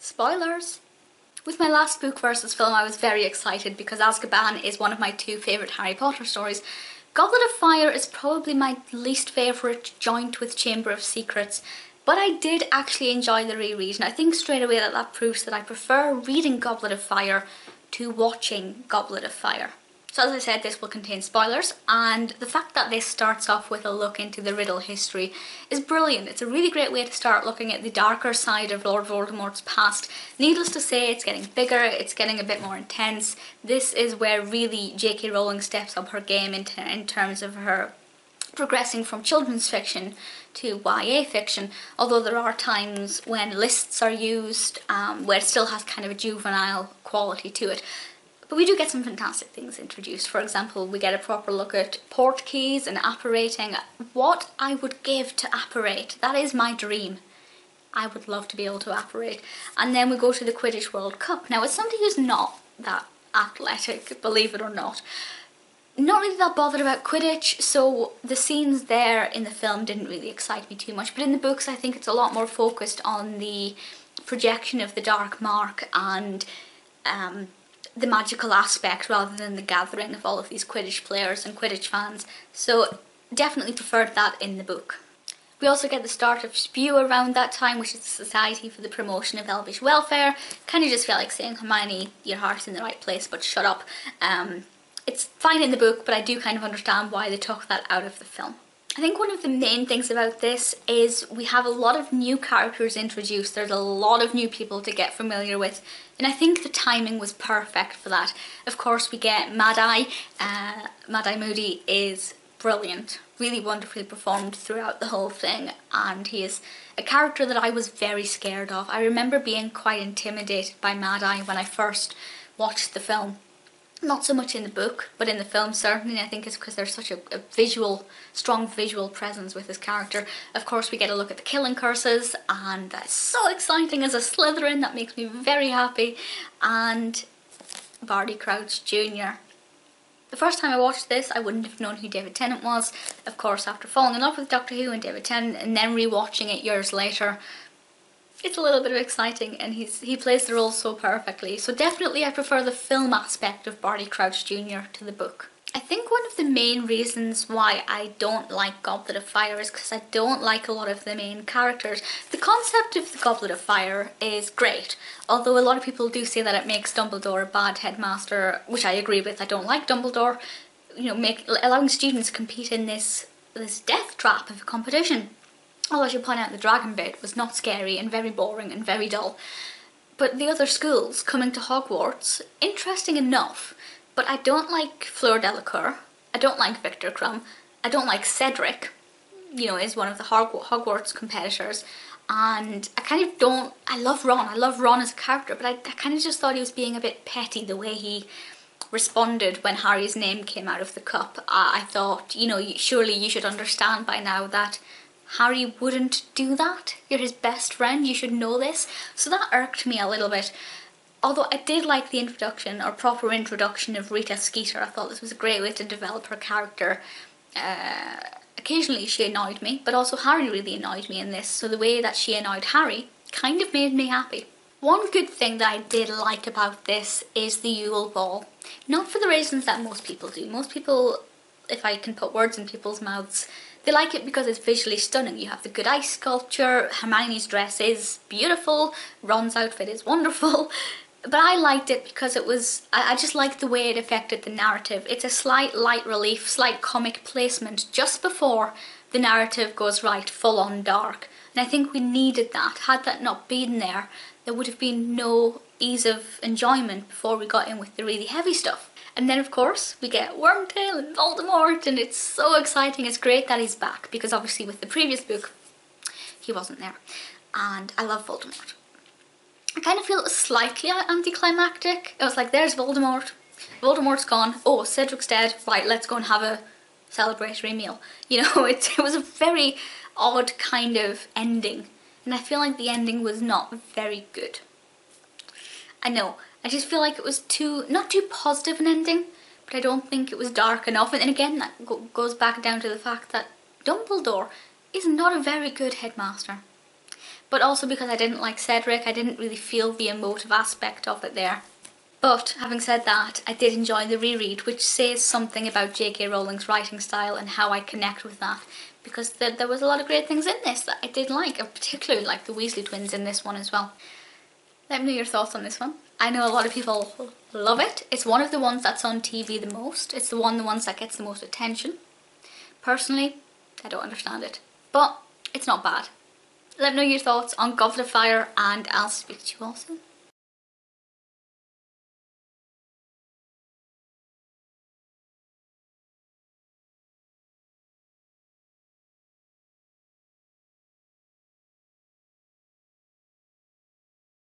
Spoilers! With my last book versus film, I was very excited because Azkaban is one of my two favourite Harry Potter stories. Goblet of Fire is probably my least favourite, joint with Chamber of Secrets, but I did actually enjoy the reread, and I think straight away that proves that I prefer reading Goblet of Fire to watching Goblet of Fire. So as I said, this will contain spoilers, and the fact that this starts off with a look into the Riddle History is brilliant. It's a really great way to start looking at the darker side of Lord Voldemort's past. Needless to say, it's getting bigger, it's getting a bit more intense. This is where really J.K. Rowling steps up her game in terms of her progressing from children's fiction to YA fiction, although there are times when lists are used where it still has kind of a juvenile quality to it. But we do get some fantastic things introduced. For example, we get a proper look at portkeys and apparating. What I would give to apparate. That is my dream. I would love to be able to apparate. And then we go to the Quidditch World Cup. Now, as somebody who's not that athletic, believe it or not really that bothered about Quidditch, so the scenes there in the film didn't really excite me too much. But in the books, I think it's a lot more focused on the projection of the Dark Mark and the magical aspect rather than the gathering of all of these Quidditch players and Quidditch fans. So definitely preferred that in the book. We also get the start of Spew around that time, which is the Society for the Promotion of Elvish Welfare. Kind of just felt like saying, Hermione, your heart's in the right place, but shut up. It's fine in the book, but I do kind of understand why they took that out of the film. I think one of the main things about this is we have a lot of new characters introduced. There's a lot of new people to get familiar with, and I think the timing was perfect for that. Of course, we get Mad-Eye. Mad-Eye Moody is brilliant, really wonderfully performed throughout the whole thing, and he is a character that I was very scared of. I remember being quite intimidated by Mad-Eye when I first watched the film. Not so much in the book, but in the film certainly. I think it's because there's such a strong visual presence with this character. Of course, we get a look at the killing curses, and that's so exciting as a Slytherin. That makes me very happy. And Barty Crouch Jr. The first time I watched this, I wouldn't have known who David Tennant was. Of course, after falling in love with Doctor Who and David Tennant, and then rewatching it years later, it's a little bit of exciting, and he plays the role so perfectly. So definitely I prefer the film aspect of Barty Crouch Jr. to the book. I think one of the main reasons why I don't like Goblet of Fire is because I don't like a lot of the main characters. The concept of the Goblet of Fire is great, although a lot of people do say that it makes Dumbledore a bad headmaster, which I agree with. I don't like Dumbledore, allowing students to compete in this death trap of a competition. Although I should point out the dragon bit was not scary and very boring and very dull. But the other schools coming to Hogwarts, interesting enough, but I don't like Fleur Delacour, I don't like Victor Crumb, I don't like Cedric, is one of the Hogwarts competitors, and I love Ron as a character, but I kind of just thought he was being a bit petty the way he responded when Harry's name came out of the cup. I thought, surely you should understand by now that Harry wouldn't do that. You're his best friend, you should know this. So that irked me a little bit. Although I did like the introduction, or proper introduction, of Rita Skeeter. I thought this was a great way to develop her character. Occasionally she annoyed me, but also Harry really annoyed me in this. So the way that she annoyed Harry kind of made me happy. One good thing that I did like about this is the Yule Ball. Not for the reasons that most people do. Most people, if I can put words in people's mouths, they like it because it's visually stunning. You have the good ice sculpture, Hermione's dress is beautiful, Ron's outfit is wonderful, but I liked it because I just liked the way it affected the narrative. It's a slight light relief, slight comic placement just before the narrative goes right full on dark. And I think we needed that. Had that not been there, there would have been no ease of enjoyment before we got in with the really heavy stuff. And then of course we get Wormtail and Voldemort, and it's so exciting. It's great that he's back, because obviously with the previous book he wasn't there, and I love Voldemort. I kind of feel it was slightly anticlimactic. It was like, there's Voldemort, Voldemort's gone, oh Cedric's dead, right, let's go and have a celebratory meal. It was a very odd kind of ending, and I feel like the ending was not very good. I know, I just feel like it was not too positive an ending, but I don't think it was dark enough. And then again, that goes back down to the fact that Dumbledore is not a very good headmaster. but also because I didn't like Cedric. I didn't really feel the emotive aspect of it there. But having said that, I did enjoy the reread, which says something about J.K. Rowling's writing style and how I connect with that, because there was a lot of great things in this that I did like. I particularly like the Weasley twins in this one as well. Let me know your thoughts on this one. I know a lot of people love it. It's one of the ones that's on TV the most. It's the ones that gets the most attention. Personally, I don't understand it, but it's not bad. Let me know your thoughts on Goblet of Fire, and I'll speak to you all soon.